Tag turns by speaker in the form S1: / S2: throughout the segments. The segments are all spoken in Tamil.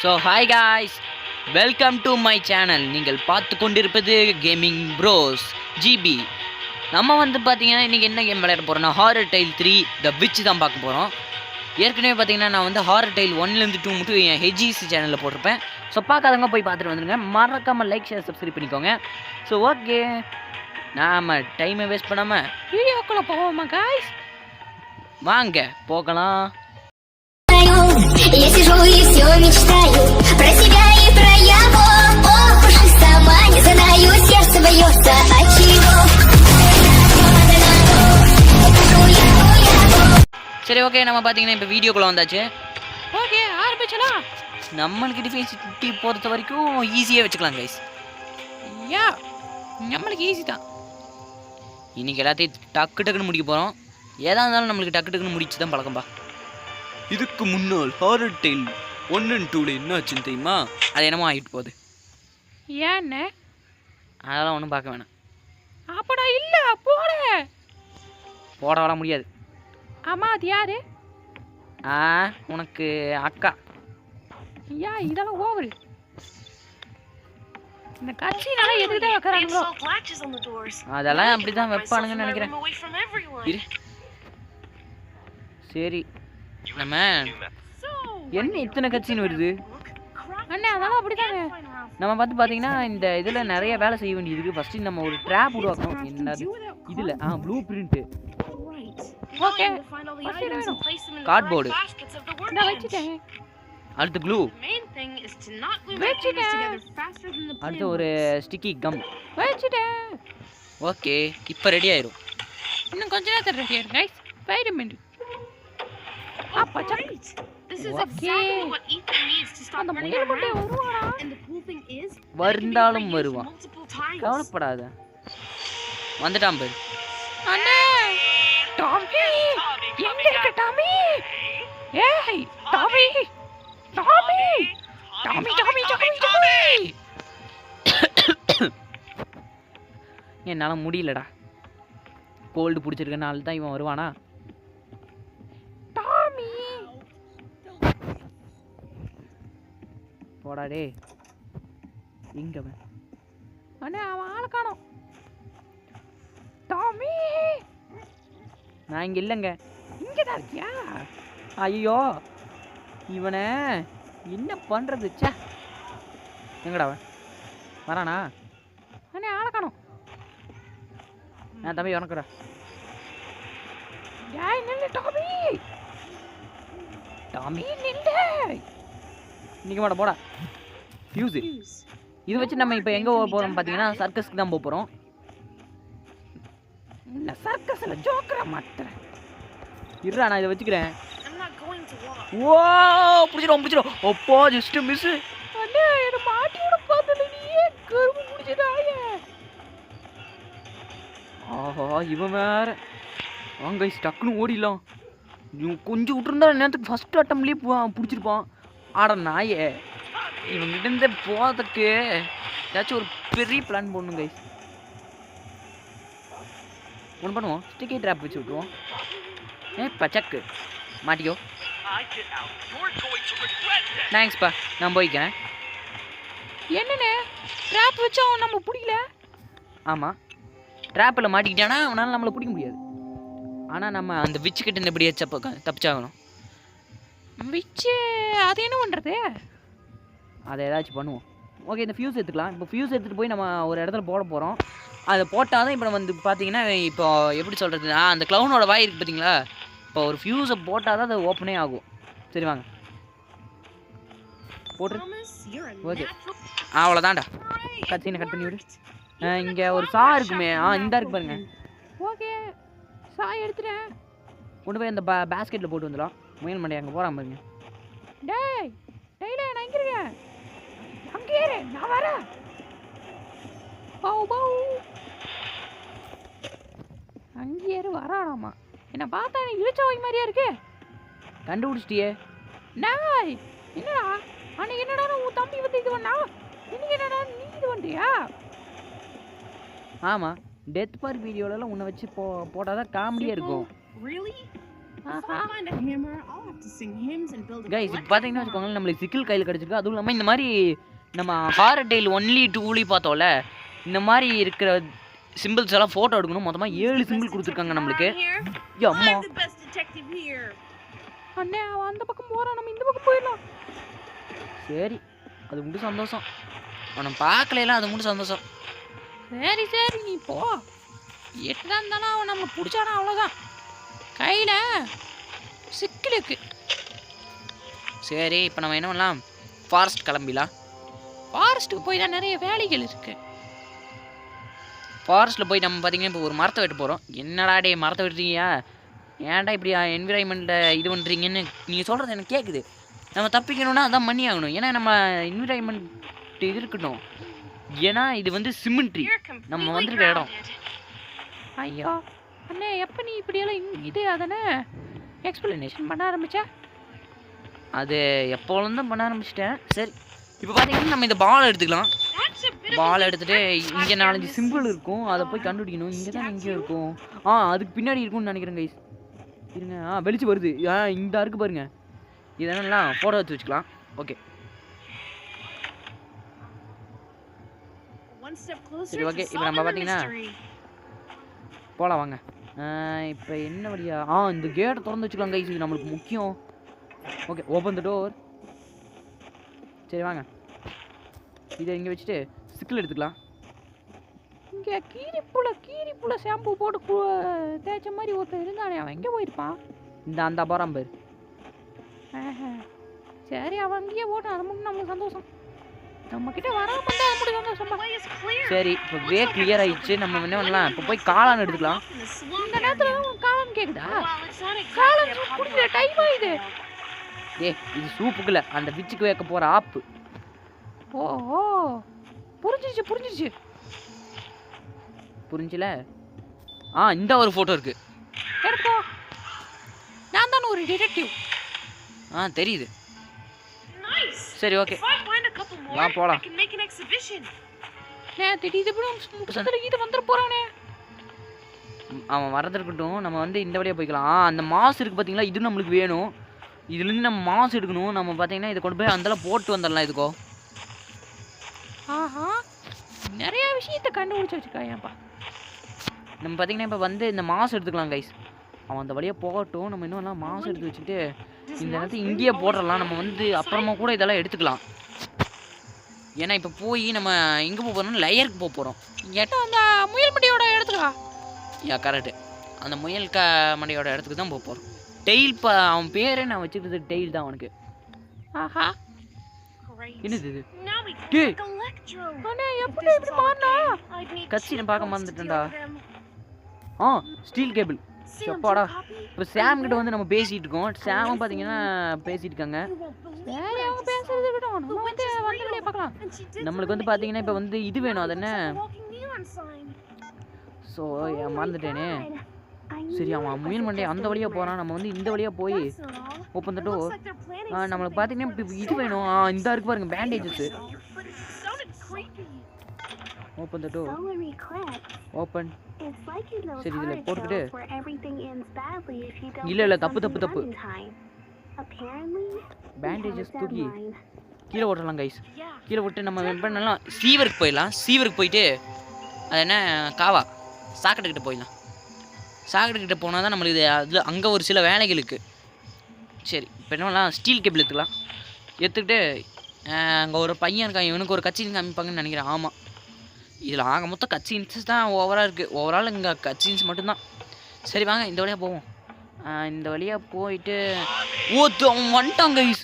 S1: So hi guys, welcome to my channel. நீங்கள் பார்த்து கொண்டிருப்பது கேமிங் ப்ரோஸ் ஜிபி. நம்ம பார்த்தீங்கன்னா இன்றைக்கி என்ன கேம் விளையாட போகிறோம்னா ஹாரர் டைல் 3 த விச் தான் பார்க்க போகிறோம். ஏற்கனவே பார்த்தீங்கன்னா நான் ஹாரர் டைல் 1லேருந்து 2 மட்டும் என் ஹெஜிசி சேனலில் போட்டிருப்பேன். ஸோ பார்க்காதவங்க போய் பார்த்துட்டு வந்துடுங்க. மறக்காமல் லைக் ஷேர் சப்ஸ்கிரைப் பண்ணிக்கோங்க. ஸோ ஓகே, நாம் டைமை வேஸ்ட் பண்ணாமல் வீடியோக்குள்ளே போவோமா காய்ஸ்? வாங்க போகலாம்.
S2: Я сижу и все мечтаю про себя и про его. Ох уж и сама не знаю, сердце бьется от чего.
S1: சரி ஓகே, நம்ம பார்த்தீங்கன்னா இப்போ வீடியோக்குள்ளே வந்தாச்சு. ஓகே ஆரம்பிச்சலாம். நம்மளுக்கு டிஃபென்சிட்டி பொறுத்த வரைக்கும் ஈஸியாக வச்சுக்கலாம் கைஸ். யா, நம்மளுக்கு ஈஸி தான். இன்றைக்கி எல்லாத்தையும் டக்கு டக்குன்னு முடிக்க போகிறோம். ஏதா இருந்தாலும் நம்மளுக்கு டக்கு டக்குன்னு முடிச்சு தான் பழக்கம்பா. இதுக்கு முன்னால் ஹாரர் டைல் 1 and 2 என்ன ஆச்சுன்னு தெரியுமா? அது என்னமோ ஆகிட்டு போகுது. ஏன்னு அதெல்லாம் ஒன்றும் பார்க்க வேணாம். அப்படா இல்லை, போட வர முடியாது. ஆமாம், அது யாரு? உனக்கு அக்கா. ஐயா இதெல்லாம் ஓவரு. இந்த கட்சினால எதுக்கு தான் வைக்கிறாங்களோ அதெல்லாம் அப்படி தான் வைப்பானுங்கன்னு நினைக்கிறேன். சரி, நம்ம என்ன இத்தனை கட்சின்னு வருது அண்ணே? அதெல்லாம் அப்படிதாங்க. நம்ம பார்த்தீங்கன்னா இந்த இதில் நிறைய வேலை செய்ய வேண்டியது இருக்குது. ஃபஸ்ட்டு நம்ம ஒரு ட்ராப் உருவாக்கணும். என்னது இதில் ப்ளூ பிரிண்ட்டு. ஓகே, கார்ட்போர்டு வச்சுட்டேன். அடுத்து க்ளூ வச்சுட்டேன். அடுத்து ஒரு ஸ்டிக்கி கம் வச்சுட்டேன். ஓகே, இப்போ ரெடி ஆயிரும். இன்னும் கொஞ்ச நேரத்தில் ரெடி ஆயிரும் கைஸ். Wait a minute. வந்தாலும் வருவான், கவலைப்படாத. வந்துட்டான் பேர். அண்ணே டாமி, எங்க இருக்க டாமி? ஏய் Tommy, Tommy, Tommy, Tommy, Tommy, Tommy. என்னால முடியலடா. கோல்டு பிடிச்சிருக்கனால தான் இவன் வருவானா? போடாடே. இங்க அண்ணே, அவன் ஆளை காணோம். டாமி, நான் இங்க இல்லைங்க. இங்கே தான் இருக்கியா? ஐயோ, இவனை என்ன பண்றது? சே, எங்கடா அவன் வரானா? அண்ணே ஆளை காணோம். தம்பி வணக்கடா. ஏய் நில்லு டாமி, டாமி நில்லு. நிற்க மாட்டோம், போடா. ஃபியூஸு இது வச்சு நம்ம இப்போ எங்கே போக போகிறோம் பார்த்தீங்கன்னா சர்க்கஸ்க்கு தான் போக போகிறோம். இல்லை சர்க்கஸில் ஜோக்கரை மாட்டுறேன். இருடா, நான் இதை வச்சுக்கிறேன். ஓ பிடிச்சிடும். அப்போ ஜஸ்ட் மிஸ்ஸு. அண்ணே என்னை மாட்டியோட பார்த்தல நீயே கரும்பு பிடிச்சிட்டாயே. ஆஹா, இவன் வேற. வாங்க டக்குன்னு ஓடிடலாம். கொஞ்சம் விட்டுருந்தா நேரத்துக்கு ஃபஸ்ட் அட்டம்லேயே பிடிச்சிருப்பான். ஆட நாயே, இவங்கிட்ட போகிறதுக்கு ஏதாச்சும் ஒரு பெரிய பிளான் போடணும் கைஸ். ஒன்று பண்ணுவோம், ஸ்டிக்கி ட்ராப் வச்சு விட்டுருவோம். பச்சக்கு மாட்டிக்கோ. தேங்க்ஸ்ப்பா, நான் போய்க்கிறேன். என்னண்ணே ட்ராப் வச்சா அவன் நம்ம பிடிக்கல? ஆமாம், ட்ராப்பில் மாட்டிக்கிட்டானா அவனால் நம்மளை பிடிக்க முடியாது. ஆனால் நம்ம அந்த விச்சுக்கிட்ட எப்படியே தப்பிச்சாகணும். விச்சு அது என்ன பண்ணுறது? அதை ஏதாச்சும் பண்ணுவோம். ஓகே, இந்த ஃபியூஸ் எடுத்துக்கலாம். இப்போ ஃபியூஸ் எடுத்துகிட்டு போய் நம்ம ஒரு இடத்துல போட போகிறோம். அதை போட்டால் தான் இப்போ நம்ம பார்த்தீங்கன்னா இப்போ எப்படி சொல்கிறது, அந்த க்ளவுனோட வாய் இருக்குது பார்த்தீங்களா? இப்போ ஒரு ஃபியூஸை போட்டால் தான் அது ஓப்பனே ஆகும். சரி வாங்க போட்டு. ஓகே அவ்வளோதான்டா. கத்தினை கட் பண்ணி விடு. இங்கே ஒரு சா இருக்குமே, இந்த இருக்கு பாருங்க. ஓகே, சா எடுத்துட்டேன். கொண்டு போய் அந்த பேஸ்கெட்டில் போட்டு வந்துடலாம். முயல் மண்டை அங்கே போகிறான் பாருங்க. டேய் டெய்லே, நான் இங்கே இருக்கேன். அங்கே இரு, நான் வரேன். அங்கே வரானாமா. என்ன பார்த்தா எனக்கு இழுச்ச வாய் மாதிரியா இருக்கு. கண்டுபிடிச்சிட்டியே. நாய் என்னடா அன்னைக்கு என்னடா உன் தம்பி வந்து இது பண்ணா, இன்னைக்கு என்னடா நீ இது பண்ணுறியா? ஆமாம், டெத் பார்க் வீடியோலலாம் உன்னை வச்சு போட்டால் தான் காமெடியாக இருக்கும்.
S3: If I find a hammer, I'll have to sing hymns and build a
S1: guys இப்போ
S3: collection
S1: பார்த்தீங்கன்னா
S3: farm.
S1: வச்சுக்கோங்களேன், நம்மளுக்கு சிக்கிள் கையில் கிடச்சிருக்கு. அதுவும் இல்லாமல் இந்த மாதிரி நம்ம ஹாரர் டெய்ல் 1-2 பார்த்தோம்ல, இந்த மாதிரி இருக்கிற சிம்பிள்ஸ் எல்லாம் ஃபோட்டோ எடுக்கணும். மொத்தமாக 7 சிம்பிள் கொடுத்துருக்காங்க நம்மளுக்கு. ஐயோ அம்மா,
S3: I'm the best detective here.
S1: அண்ணே அவன் அந்த பக்கம் போகிறான், நம்ம இந்த பக்கம் போயிடலாம். சரி, அது மட்டும் சந்தோஷம். அவனை பார்க்கல, அது மட்டும் சந்தோஷம். சரி சரி நீ போ. எட்டுதான் இருந்தாலும் அவன் நம்ம பிடிச்சானா அவ்வளோதான். கையில் சிக்கலுக்கு. சரி இப்போ நம்ம என்ன பண்ணலாம், ஃபாரஸ்ட் கிளம்பிடலாம். ஃபாரஸ்ட்டுக்கு போய் தான் நிறைய வேலைகள் இருக்குது. ஃபாரஸ்ட்டில் போய் நம்ம பார்த்தீங்கன்னா இப்போ ஒரு மரத்தை வெட்ட போகிறோம். என்னடா டே மரத்தை வெட்டுறீங்க, ஏன்டா இப்படி என்விரான்மெண்ட்டில் இது பண்ணுறீங்கன்னு நீங்கள் சொல்கிறது எனக்கு கேட்குது. நம்ம தப்பிக்கணும்னா அதான் பண்ணி ஆகணும். ஏன்னா நம்ம என்விரான்மெண்ட் இது இருக்கட்டும். ஏன்னா இது வந்து சிமெண்ட்ரி நம்ம வந்திருக்க இடம். ஐயோ அண்ணே, எப்போ நீ இப்படியெல்லாம் இது அதனே எக்ஸ்பிளனேஷன் பண்ண ஆரம்பிச்சா? அது எப்போலேருந்தும் பண்ண ஆரம்பிச்சிட்டேன். சரி இப்போ பார்த்தீங்கன்னா நம்ம இந்த பால் எடுத்துக்கலாம். பால் எடுத்துகிட்டு இங்கே 4-5 சிம்பிள் இருக்கும், அதை போய் கண்டுபிடிக்கணும். இங்கே தான் எங்கேயும் இருக்கும். அதுக்கு பின்னாடி இருக்கும்னு நினைக்கிறேன் கைஸ். இருங்க, வெளிச்சு வருது. இந்த இருக்கு பாருங்க. இதெல்லாம் ஃபோட்டோ எடுத்து வச்சுக்கலாம். ஓகே சரி ஓகே, இப்போ நம்ம பார்த்தீங்கன்னா போகலாம் வாங்க. இப்போ என்ன வழியா? இந்த கேட்டை திறந்து வச்சுக்கலாம் கைஸ், இது நம்மளுக்கு முக்கியம். Okay open the door. சரி வாங்க, இதை இங்கே வச்சுட்டு சிக்கிள் எடுத்துக்கலாம். இங்கே கீரிப்புல ஷாம்பு போட்டு தேய்ச்ச மாதிரி ஒருத்தர் இருந்தானே, அவன் எங்கே போயிருப்பான்? அந்த போகிறான் பேர். சரி அவன் அங்கேயே போட்டான், அது மட்டும் நம்மளுக்கு சந்தோஷம். நம்ம கிட்ட வராம இருந்தா அது மட்டும் சந்தோஷம். சரி இப்போ வே கிளியர் ஆயிடுச்சு. நம்ம என்ன பண்ணலாம், இப்போ போய் காளான் எடுத்துக்கலாம். இந்த நேரத்தில் தான் காளான் கேட்குதா? காளான் குடிக்கிற டைம் ஆகுது. இது சூப்புக்குள்ள அந்த விச்சுக்கு வைக்க போகிற ஆப்பு. ஓஹோ புரிஞ்சிச்சு புரிஞ்சில. இந்த ஒரு ஃபோட்டோ இருக்கு, எடுப்போ. நான் தான் ஒரு டிடெக்டிவ். தெரியுது. சரி ஓகே வா போலாம். அவன் வரதுருக்கட்டும், நம்ம வந்து இந்த வழியாக போய்க்கலாம். அந்த மாசு இருக்குது பார்த்தீங்களா, இது நம்மளுக்கு வேணும். இதுலேருந்து நம்ம மாசு எடுக்கணும். நம்ம பார்த்தீங்கன்னா இதை கொண்டு போய் அந்தெல்லாம் போட்டு வந்துடலாம். இதுக்கோ நிறைய விஷயத்தை கண்டுபிடிச்சி வச்சுக்காயப்பா. நம்ம பார்த்தீங்கன்னா இப்போ வந்து இந்த மாசு எடுத்துக்கலாம் கைஸ். அவன் அந்த வழியாக போகட்டும். நம்ம இன்னும் மாசு எடுத்து வச்சுட்டு இந்த நேரத்தில் இங்கேயே போட்டுடலாம். நம்ம வந்து அப்புறமா கூட இதெல்லாம் எடுத்துக்கலாம். ஏன்னா இப்போ போய் நம்ம எங்கே போக போகிறோம்னா லயருக்கு போக போகிறோம். ஏட்டா அந்த முயல் மண்டியோட இடத்துக்கா? கரெக்டு, அந்த முயல் மண்டியோட இடத்துக்கு தான் போக போகிறோம். டெய்ல் அவன் பேரே நான் வச்சுக்கிறது டெய்ல் தான் அவனுக்கு. என்னது இது? கட்சி நான் பார்க்க மறந்துட்டேன்டா. Steel cable. அப்பாடா, இப்போ சாம் கிட்ட வந்து நம்ம பேசிட்டு இருக்கோம். சாமும் பார்த்தீங்கன்னா பேசிட்டு இருக்காங்க. நம்மளுக்கு வந்து பார்த்தீங்கன்னா இப்போ வந்து இது வேணும், அது என்ன? ஸோ மறந்துட்டேனே. சரி அவன் முயல் மண்டே அந்த வழியாக போகிறான். நம்ம வந்து இந்த வழியாக போய் ஓப்பன் த டோர். நம்மளுக்கு பார்த்தீங்கன்னா இப்போ இது வேணும். இந்த இருக்கு பாருங்க, bandages. Open the door. Open. சரி இதில் போட்டுக்கிட்டு இல்லை தப்பு பேண்டேஜஸ் தூக்கி கீழே ஓட்டலாம் கைஸ். கீழே விட்டு நம்ம பண்ணலாம் சீவருக்கு போயிடலாம். சீவருக்கு போயிட்டு அது என்ன சாக்கடைக்கிட்ட போயிடலாம். சாக்கடைக்கிட்ட போனால் தான் நம்மளுக்கு அது அங்கே ஒரு சில வேலைகள் இருக்குது. சரி இப்போ என்ன பண்ணலாம், ஸ்டீல் கேபிள் எடுத்துக்கிட்டு அங்கே ஒரு பையன் இருக்கான், இவனுக்கு ஒரு கட்சின்னு காமிப்பாங்கன்னு நினைக்கிறேன். ஆமாம், இதில் ஆக மொத்தம் கட்சின்ஸ் தான் ஓவராக இருக்குது. ஓவரால் இங்கே கட்சின்ஸ் மட்டும்தான். சரி வாங்க இந்த வழியாக போவோம். இந்த வழியாக போயிட்டு அவன் வந்துட்டான் கைஸ்.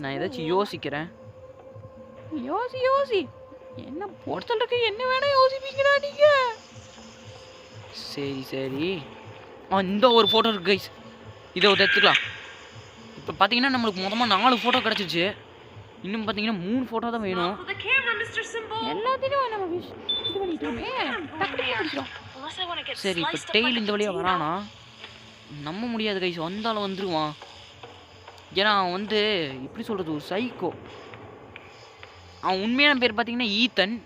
S1: நான் ஏதாச்சும் யோசிக்கிறேன். யோசி என்ன போர்த்தல் இருக்கு, என்ன வேணா யோசிப்பீங்களா நீங்க? சரி இந்த ஒரு ஃபோட்டோ இருக்கு கைஸ், இதை ஒரு எடுத்துக்கலாம். இப்போ பார்த்தீங்கன்னா நம்மளுக்கு மொத்தமாக 4 ஃபோட்டோ கிடச்சிச்சு. இன்னும் பார்த்தீங்கன்னா 3 ஃபோட்டோ தான் வேணும். எல்லாத்தையும் நம்ம இது பண்ணிட்டோமே. சரி இப்போ டெய்ல் இந்த வழியாக வரானா? நம்ப முடியாது கைஸ், வந்தாலும் வந்துடுவான். ஏன்னா அவன் வந்து எப்படி சொல்கிறது, ஒரு சைக்கோ. அவன் உண்மையான பேர் பார்த்தீங்கன்னா ஈத்தன்.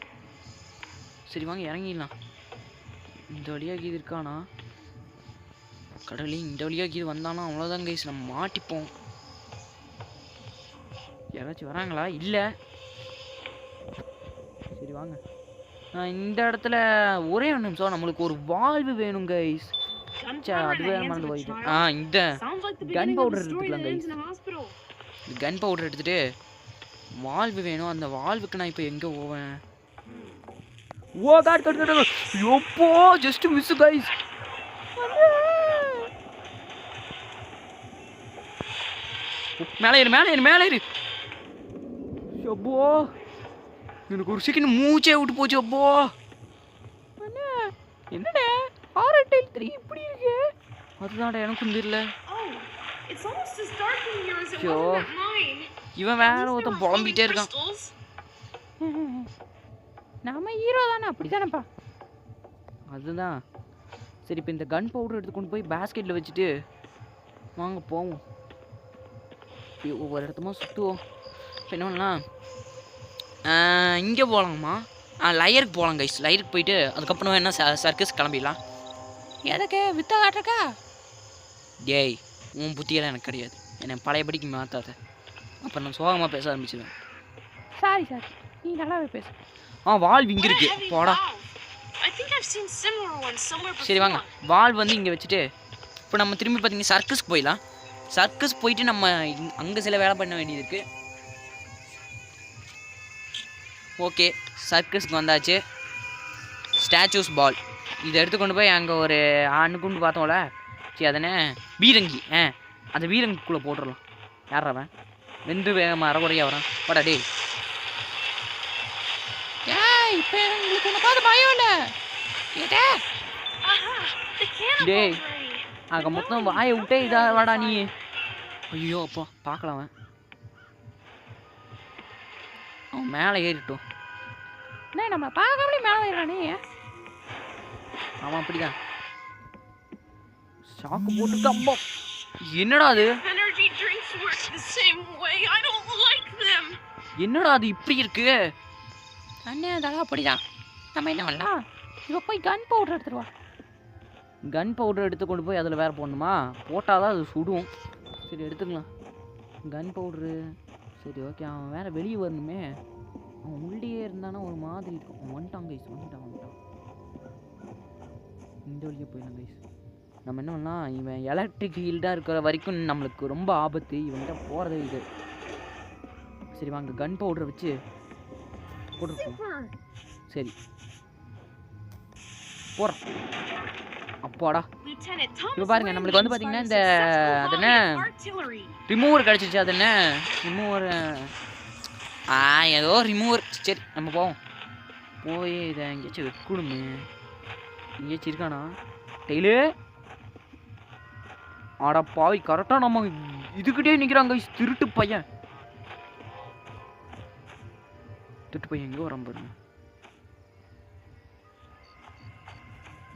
S1: சரி வாங்க இறங்கிடலாம். இந்த வழியாக இது இருக்கானா கடவுளே, இந்த வழியாக இது வந்தானா அவ்வளோதான் கைஸ், நம்ம மாட்டிப்போம். யாராச்சும் வராங்களா? இல்லை. சரி வாங்க. இந்த இடத்துல ஒரே ஒரு நிமிஷம், நம்மளுக்கு ஒரு வால்வு வேணும் கைஸ். அதுவே மறந்து போயிட்டு. இந்த கன் பவுடர் எடுத்துக்கலாம் கைஸ். கன் பவுடர் எடுத்துட்டு வால்வு வேணும். அந்த வால்வுக்கு நான் இப்போ எங்கே போவேன்? ஓ காட் காட் காட், எப்போ ஜஸ்ட் மிஸ் கைஸ். மேலே ஏறு மேலே ஏறு மேலே ஏறு. அப்போ எனக்கு ஒரு செகண்ட் மூச்சே விட்டு போச்சு. அப்போ என்னடா ஆர்டெல் 3 இப்படி இருக்கு? அதுதான்டா எனக்கும் தெரியல. இவன் வேற ஒருத்தன் புலம்பிட்டே இருக்கான். நாம ஹீரோ தானே, அப்படிதானப்பா. அதுதான். சரி இப்போ இந்த கன் பவுடர் எடுத்து கொண்டு போய் பேஸ்கெட்டில் வச்சுட்டு வாங்க போவோம். ஒவ்வொரு இடத்துமா சுற்றுவோம். இப்போ என்ன பண்ணலாம்? இங்கே போகலாமா? லயருக்கு போகலாம் கைஸ். லயருக்கு போயிட்டு அதுக்கப்புறம் என்ன சர்க்கஸ் கிளம்பிடலாம். எதுக்கு வித்த காட்டுறக்கா? டேய் உன் புத்தியெல்லாம் எனக்கு கிடையாது. என்னை பழையபடிக்கு மாற்றாத. அப்புறம் நான் சோகமாக பேச ஆரம்பிச்சிடுவேன். சாரி சார், நீ நல்லாவே பேசு. வால் இங்கே இருக்கு போடா. சரி வாங்க, வால் வந்து இங்கே வச்சுட்டு இப்போ நம்ம திரும்பி பார்த்தீங்கன்னா சர்க்கஸ்க்கு போயிடலாம். சர்க்கஸ் போயிட்டு நம்ம அங்கே சில வேலை பண்ண வேண்டியது இருக்குது. ஓகே, சர்க்கஸ்க்கு வந்தாச்சு. ஸ்டாச்சூஸ் பால் இதை எடுத்துக்கொண்டு போய் அங்கே ஒரு அணுக்குண்டு பார்த்தோம்ல, சரி அதனே பீரங்கி, அந்த பீரங்கிக்குள்ளே போட்டுடலாம். யார் அவன்? வெந்து வேகமாக அறகுறையாக வரான். படா டே. இப்போ எங்களுக்கு ஒன்று பார்த்து பயம் இல்லை டேய். அங்கே மொத்தம் வாயை விட்டே இதாக வாடா நீ. ஐயோ அப்பா பார்க்கலாம். அவன் மேலே ஏறிட்டோம். என்ன நம்ம பார்க்கவே மேலே ஏறானே. அவன் அப்படிதான் ஷாக்கு போட்டுட்டான். என்னடா அது? என்னடா அது இப்படி இருக்கு? அண்ணே அதெல்லாம் அப்படிதான். நம்ம என்ன பண்ணலாம்? இப்போ போய் கன் பவுடர் எடுத்துருவா. கன் பவுடர் எடுத்து கொண்டு போய் அதில் வேற போடணுமா? போட்டால் தான் அது சுடும். சரி எடுத்துக்கலாம் கன் பவுட்ரு. சரி ஓகே, அவன் வேறு வெளியே வரணுமே. அவன் உள்ளே இருந்தானா ஒரு மாதிரி இருக்கும். அவன் வந்துட்டான் கைஸ், வந்துட்டான். இந்த வழியாக போயிடலாம் கைஸ். நம்ம என்ன பண்ணலாம், இவன் எலக்ட்ரிக் ஹீல்டாக இருக்கிற வரைக்கும் நம்மளுக்கு ரொம்ப ஆபத்து. இவன்கிட்ட போகிறது இது. சரி வாங்க, கன் பவுடரை வச்சு போட்டுருக்கோம். சரி போகிறோம். அப்பாடா இப்போ பாருங்க, நம்மளுக்கு வந்து பார்த்தீங்கன்னா இந்த அது என்ன ரிமூவர் கிடச்சிச்சு. அது என்ன ரிமூவர்? ஏதோ ரிமூவர். சரி நம்ம போவோம். போய் இதை எங்கேயாச்சும் வைக்கணுமே. எங்கேயாச்சும் இருக்கானா டெய்லு? ஆடா பாவி, கரெக்டாக நம்ம இதுக்கிட்டே நிற்கிறாங்க. திருட்டு பையன். திருட்டு பையன் எங்கே வரான் பாருங்க.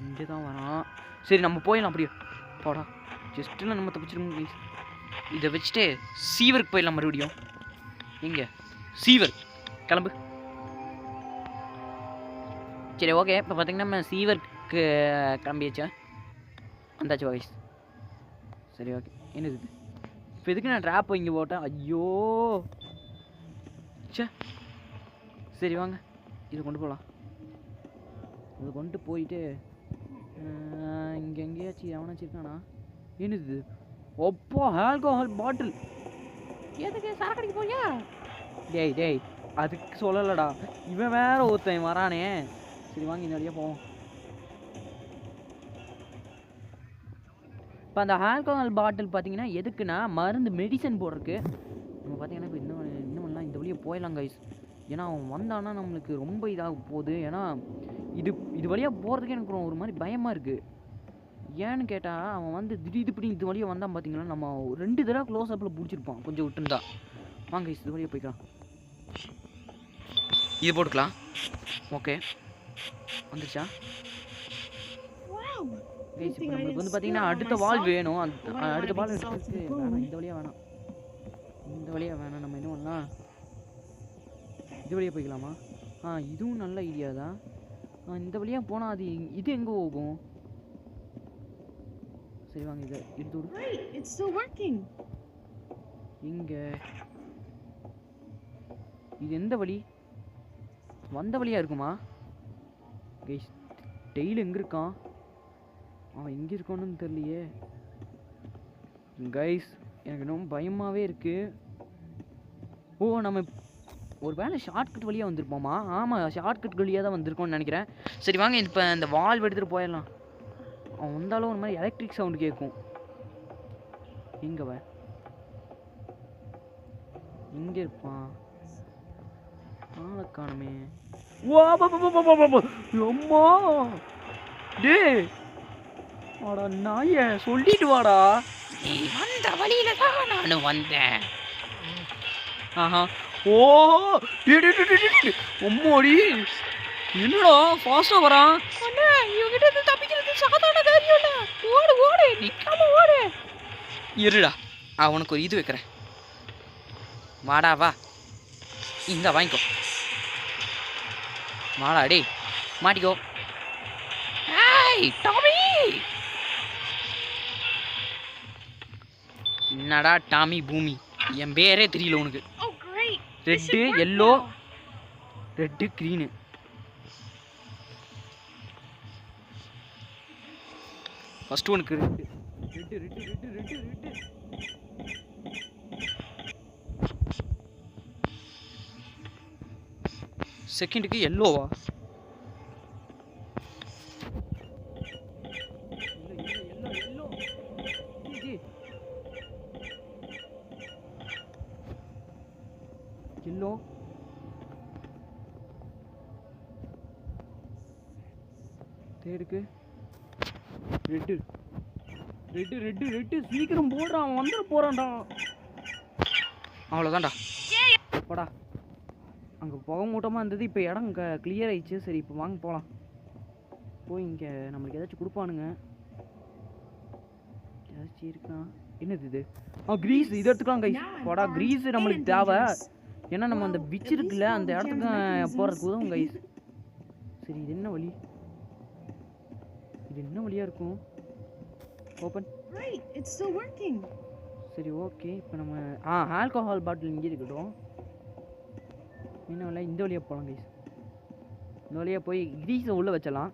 S1: இங்கே தான் வரான். சரி நம்ம போயிடலாம் அப்படியே. போடா ஜஸ்ட்டில் நம்ம தப்பிச்சிருக்கோம் ப்ளீஸ். இதை வச்சுட்டு சீவருக்கு போயிடலாம் மறுபடியும். எங்கே சீவர்? கிளம்பு. சரி ஓகே, இப்போ பார்த்தீங்கன்னா நம்ம சீவருக்கு கிளம்பியாச்சா? வந்தாச்சு வாய்ஸ். சரி ஓகே, என்னது இது? இப்போ எதுக்கு நான் ட்ராப் இங்கே போட்டேன்? ஐயோ சே. சரி வாங்க, இது கொண்டு போகலாம். இது கொண்டு போயிட்டு இங்கே எங்கேயாச்சும் எவனாச்சும் இருக்கானா? என்னது? ஒப்போ ஆல்கோஹால் பாட்டில். எதுக்கு சரக்கடிக்க போறியா? டேய் டேய், அதுக்கு சொல்லலடா. இவன் வேற ஒருத்தன் வரானே. சரி வாங்க, இந்த வழியாக போவோம். இப்போ அந்த ஆல்கோஹால் பாட்டில் பார்த்தீங்கன்னா எதுக்குன்னா மருந்து மெடிசன் போடுறதுக்கு. நம்ம பார்த்தீங்கன்னா இப்போ இன்னும் பண்ணலாம், இந்த வழியாக போயிடலாம் கைஸ். ஏன்னா அவன் வந்தானா நம்மளுக்கு ரொம்ப இதாக போகுது. ஏன்னா இது வழியாக போகிறதுக்கு எனக்கு ஒரு மாதிரி பயமாக இருக்குது. ஏன்னு கேட்டால் அவன் வந்து திடீர் இப்படி இது வழியாக வந்தான் பார்த்தீங்கன்னா, நம்ம 2 தடவை க்ளோஸ் அப்பில் பிடிச்சிருப்பான். கொஞ்சம் விட்டுருந்தா. வாங்க இது வழியாக போய்க்கலாம். இது போட்டுக்கலாம். ஓகே வந்துருச்சா? கைஸ் இப்போ நம்மளுக்கு வந்து பார்த்தீங்கன்னா அடுத்த வால் வேணும். அடுத்த வால் எடுத்துட்டு வேணாம், இந்த வழியாக வேணாம். நம்ம என்ன பண்ணலாம், இது வழியாக போய்க்கலாமா? இதுவும் நல்ல ஐடியா தான். இந்த வழியாக போனால் அது இது எங்கே போகும்? சரி வாங்க இதை எடுத்து விடு.
S3: Right, it's still working.
S1: இங்கே இது எந்த வழி? வந்த வழியாக இருக்குமா? கைஸ் டெய்லி எங்கே இருக்கான்? எங்கே இருக்கான்னு தெரியலையே கைஸ். எனக்கு இன்னும் பயமாகவே இருக்குது. நம்ம ஒரு வேளை ஷார்ட்கட் வழியாக வந்திருப்போமா? ஆமாம், ஷார்ட்கட் வழியாக தான் வந்திருக்கோம்னு நினைக்கிறேன். சரி வாங்க இப்போ இந்த வால்வ் எடுத்துகிட்டு போயிடலாம். அவன் வந்தாலும் ஒரு மாதிரி எலக்ட்ரிக் சவுண்டு கேட்கும். எங்கே இருப்பான்? ஆளை காணுமே. அம்மா டே வாடா நாய, சொல்லிட்டு வாடா. நீ வந்த வழியில தான் நானும் வந்தேன். அம்மாடி என்னடா ஃபாஸ்டா வரான்? இவங்கிட்ட இருந்து தப்பிக்கிறது சாதாரண காரியம் இல்ல. ஓடு ஓடு, நிக்காம ஓடு. இருடா, அவனுக்கு ஒரு இது வைக்கிறேன். வாடா வா, இந்த வாங்கிக்கோ. வாடா டேய், மாட்டிக்கோ. டாமி, என்னடா டாமி பூமி, என் பேரே தெரியல உனக்கு. Red yellow red green. First ஒனுக்கு red red red red red red. செகண்டுக்கு எல்லோவா? எல்லோ தேடுக்கு ரெட்டு ரெட்டு ரெட்டு ரெட்டு. சீக்கிரம் போடுறான், அவன் வந்துட போறான்டா. அவ்வளோதான்டா, போடா. அங்கே புகை மூட்டமாக இருந்தது, இப்போ இடம் கிளியர் ஆயிடுச்சு. சரி இப்போ வாங்க போகலாம். போய் இங்கே நம்மளுக்கு ஏதாச்சும் கொடுப்பானுங்க. ஏதாச்சும் இருக்கா? என்னது இது? கிரீஸ், இது எடுத்துக்கலாம் கைஸ். போடா, கிரீஸ் நம்மளுக்கு தேவை. ஏன்னா நம்ம அந்த விச் இருக்குல்ல, அந்த இடத்துக்கு போகிறதுக்கு உதவும் கைஸ். சரி இது என்ன வழி? இது என்ன வழியாக இருக்கும்? ஓப்பன். சரி ஓகே, இப்போ நம்ம ஆல்கஹால் பாட்டில் இங்கே இருக்கட்டும். என்ன வழியா? இந்த வழியாக போகலாம் கைஸ். இந்த வழியாக போய் கிரீஸை உள்ளே வச்சலாம்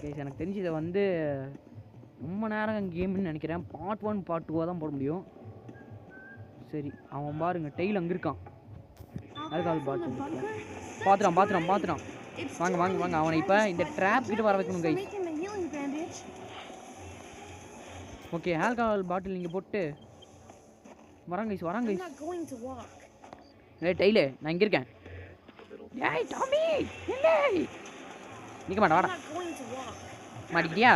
S1: கைஸ். எனக்கு தெரிஞ்சு இதை வந்து ரொம்ப நேரம் கேம்னு நினைக்கிறேன். பார்ட் 1 பார்ட் 2 தான் போட முடியும். சரி அவன் பாருங்க, டெய்ல் அங்கே இருக்கான். ஆல்கஹால் பாட்டில் பார்த்துறான். வாங்க வாங்க வாங்க, அவனை இப்போ இந்த ட்ராப் கிட்ட வர வைக்கணும் கைஸ். ஓகே, ஆல்கஹால் பாட்டில் நீங்கள் போட்டு வராங்க கைஸ். டெய்லே நான் இங்கே இருக்கேன். ஏய் டாமி, இல்லை நிற்க மாட்டா, வாடா. மாட்டிக்கிட்டியா?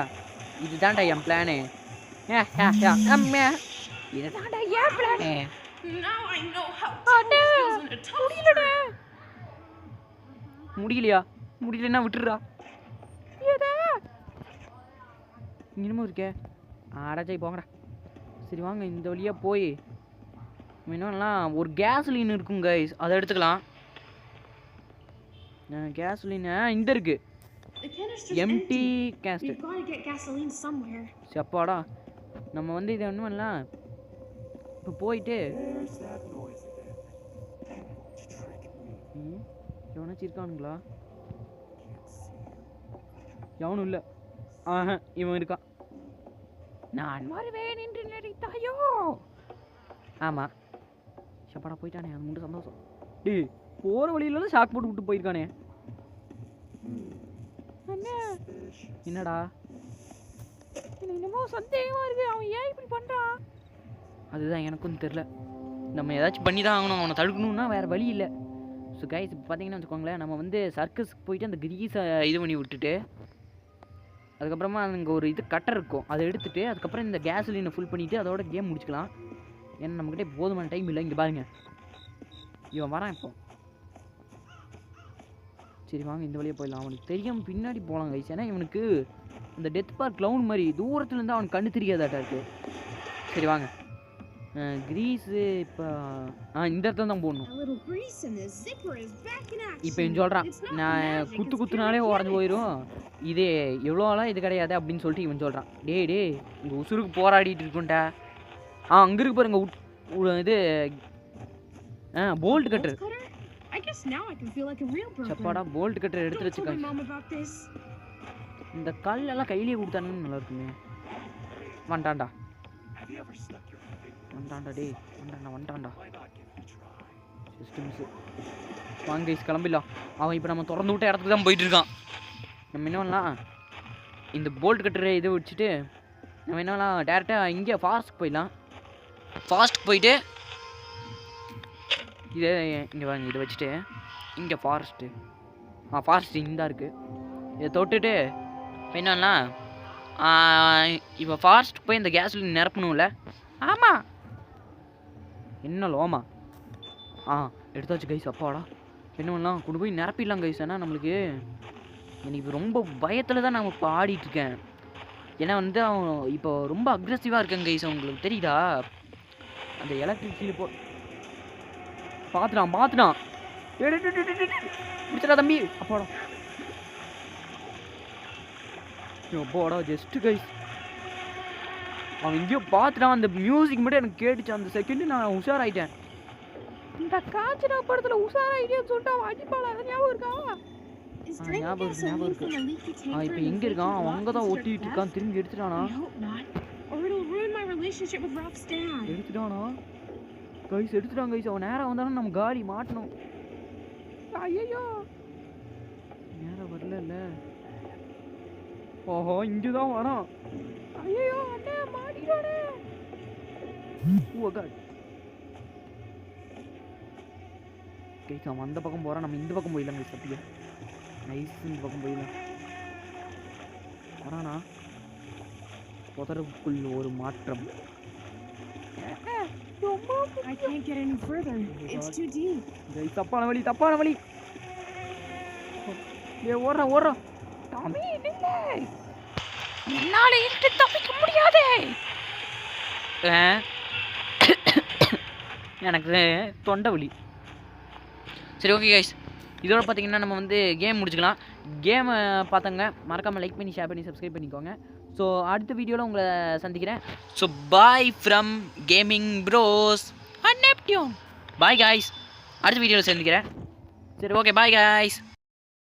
S1: இதுதான்டா என் பிளானு. அம்மா, இதுதான்டா என் பிளானு. முடியலன்னா விட்டுறா. இன்னமும் இருக்கே, அடைச்சாய் போங்கடா. சரி வாங்க இந்த வழியாக போய் இன்னும்லாம் ஒரு கேஸ்லின் இருக்கும் கைஸ், அதை எடுத்துக்கலாம். கேஸ்லின் இந்த இருக்கு, எம்டி கேஸ்ட். சப்பாடா, நம்ம வந்து இதை ஒன்றும் இல்லை. இப்போ போயிட்டு எவனாச்சும் இருக்கானுங்களா? எவனும் இல்லை. இவன் இருக்கான். நான் வருவேன் என்று நினைத்தாயோ? ஆமாம், சப்பாடா போயிட்டானே, அது மட்டும் சந்தோஷம். டேய், போகிற வழியில ஷாக் போட்டு விட்டு போயிருக்கானே. என்னடா என்னமோ சந்தேகமாக இருக்குது, அவன் ஏன் இப்படி பண்ணுறான்? அதுதான் எனக்கும் தெரில. நம்ம ஏதாச்சும் பண்ணி தான் ஆகணும், அவனை தடுக்கணுன்னா வேறு வழி இல்லை. ஸோ கைஸ் இப்போ பார்த்தீங்கன்னா வச்சுக்கோங்களேன், நம்ம வந்து சர்க்கஸ்க்கு போயிட்டு அந்த கிரீஸை இது பண்ணி விட்டுட்டு அதுக்கப்புறமா அங்கே ஒரு இது கட்டர் இருக்கும், அதை எடுத்துகிட்டு அதுக்கப்புறம் இந்த கேஸ்லினை ஃபுல் பண்ணிவிட்டு அதோட கேம் முடிச்சுக்கலாம். ஏன்னா நம்மக்கிட்ட போதுமான டைம் இல்லை. இங்கே பாருங்கள், இவன் வரான் இப்போ. சரி வாங்க இந்த வழியாக போயிடலாம். அவனுக்கு தெரியாமல் பின்னாடி போகலாம் கைஸ். ஏன்னா இவனுக்கு அந்த டெத் பார்க் க்ளவுன் மாதிரி தூரத்துலேருந்து அவனுக்கு கண்ணு தெரியாதாட்டா இருக்குது. சரி வாங்க கிரீஸு இப்போ இந்த இடத்துல தான் போடணும்.
S3: A little grease and the zipper is back in action.
S1: இப்போ இவன் சொல்கிறான்
S3: It's not
S1: நான்
S3: magic, it's
S1: குத்துனாலே
S3: pure
S1: உடஞ்சி போயிடும், இது எவ்வளோலாம் இது கிடையாது அப்படின்னு சொல்லிட்டு இவன் சொல்கிறான். டேய் இந்த உசுருக்கு போராடிட்டு இருக்குன்டா. அங்கே இருக்கு பாருங்க இது bolt cutter.
S3: Bolt cutter? I guess now I can feel like a real burglar.
S1: சப்பாடா போல்ட் கட்டர் எடுத்து
S3: Don't tell my
S1: வச்சுக்க.
S3: mom about this.
S1: இந்த கல்லெல்லாம் கையிலேயே கொடுத்தானுன்னு நல்லா இருக்குமே. வந்துட்டான்டா டே வந்துட்டான்டா சிஸ்டம்ஸு. வாங்க கைஸ் கிளம்பிடலாம். அவன் இப்போ நம்ம திறந்து விட்ட இடத்துக்கு தான் போயிட்டு இருக்கான். நம்ம என்ன பண்ணலாம், இந்த போல்ட் கட்டுற இதை வச்சுட்டு நம்ம என்ன பண்ணலாம், டேரெக்டாக இங்கே ஃபாஸ்ட்டுக்கு போயிடலாம். ஃபாஸ்ட்டுக்கு போயிட்டு இதை இங்கே வாங்க இதை வச்சுட்டு இங்கே ஃபாரஸ்ட்டு ஃபாரஸ்ட்டு இந்த இருக்குது இதை தொட்டுட்டு என்னன்னா இப்போ ஃபாஸ்ட் போய் இந்த கேஸில் நிரப்பணும்ல. ஆமாம் என்ன லோமா எடுத்தாச்சு கைஸ். அப்பாடா என்ன பண்ணலாம், கொண்டு போய் நிரப்பிடலாம் கைஸ். ஆனால் நம்மளுக்கு எனக்கு ரொம்ப பயத்தில் தான் நான் இப்போ ஆடிட்டுருக்கேன். ஏன்னா வந்து அவன் இப்போ ரொம்ப அக்ரெசிவாக இருக்கேன் கைஸ். அவங்களுக்கு தெரியுதா அந்த எலக்ட்ரிசிட்டி பார்த்துட்டான் முடிச்சடா தம்பி. அப்பாடா ஜஸ்ட்டு கைஸ் அவன் எங்கேயோ பார்த்துட்டான். அந்த மியூசிக் மட்டும் எனக்கு கேட்டுச்சு. அந்த செகண்டு நான் உஷாராயிட்டேன். இந்த காய்ச்சல் படத்தில் உஷாராயிட்டேன்னு சொல்லிட்டு அவன் அடிப்பாளா, ஞாபகம் இருக்கா?
S3: Is draining
S1: ஞாபகம்
S3: gasoline
S1: இருக்கு.
S3: from a leaky tanker
S1: இப்போ
S3: in the
S1: எங்கே இருக்கான்? அவன் அங்கே தான்
S3: locked
S1: ஒட்டிட்டு
S3: inside
S1: இருக்கான்.
S3: Beth?
S1: திரும்பி எடுத்துட்டானா?
S3: I hope not, or it'll ruin my relationship with Ralph's dad.
S1: எடுத்துட்டானா கைஸ்? எடுத்துட்டான் கைஸ். அவன் நேரம் வந்தாலும் நம்ம காலி மாட்டணும். ஐயோ நேரம் வரல இல்லை. ஓஹோ இங்கே தான் வரான். ஐயோ அண்ணே மாட்டிட்டானே. ஓ காட் கைஸ் அவன் அந்த பக்கம் போகிறான். நம்ம இந்த பக்கம் போயிடலாம் கைஸ். அப்படியே நைஸ் இந்த பக்கம் போயிடலாம். வரானா புதருக்குள் ஒரு மாற்றம்.
S3: I can't get any further. It's too deep.
S1: தப்பான வழி. ஓடுறோம் டாமி நில்ல, என்னால இருந்து தப்பிக்க முடியாதே. எனக்கு தொண்டை வலி. சரி ஓகே கைஸ், இதோட பார்த்தீங்கன்னா நம்ம வந்து கேம் முடிச்சுக்கலாம். கேமை பார்த்தங்க மறக்காமல் லைக் பண்ணி ஷேர் பண்ணி சப்ஸ்கிரைப் பண்ணிக்கோங்க. ஸோ அடுத்த வீடியோவில் உங்களை சந்திக்கிறேன். So bye from gaming bros and Neptune. Bye guys, அடுத்த வீடியோவில் சந்திக்கிறேன். சரி ஓகே பாய் காய்ஸ்.